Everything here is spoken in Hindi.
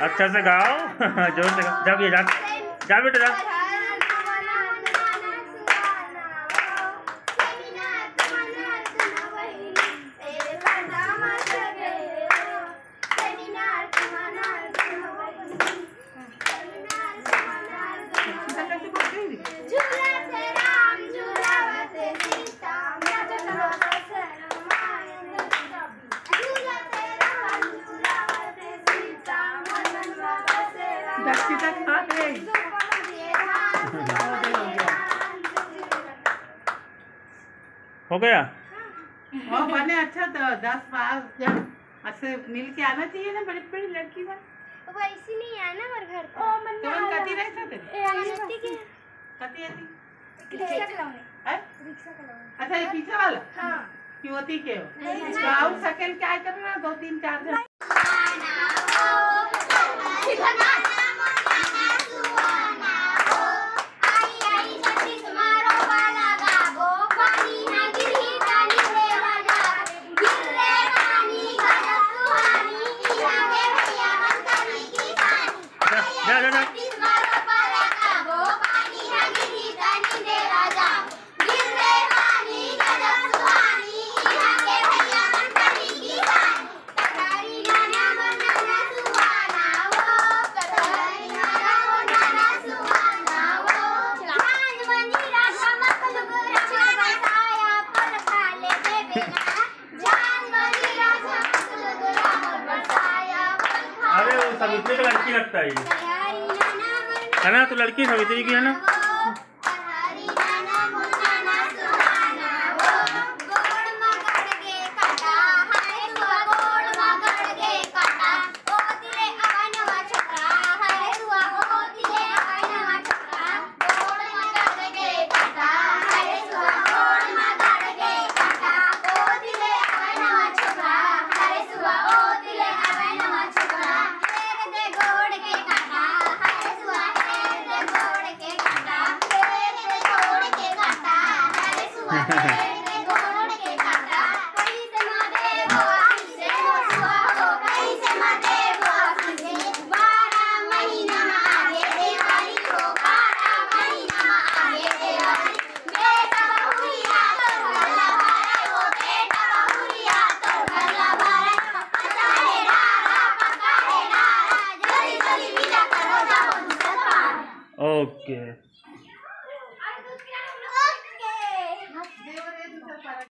अच्छा से गाओ। जोर से गाओ। जा बेटा जा। हो गया। बने अच्छा तो 10 बार जब ऐसे मिल के आना चाहिए ना, बड़ी बड़ी लड़की में वैसी नहीं है ना हमारे घर तो मन कती रहे थे तेरे कती रिक्शा चलाने है। अच्छा ये पीछे वाला हाँ क्योंती के हो और सेकंड क्या करना 2 3 4 दिन सावित्री का लड़की लगता है ना, तो लड़की सावित्री की है ना। ओके।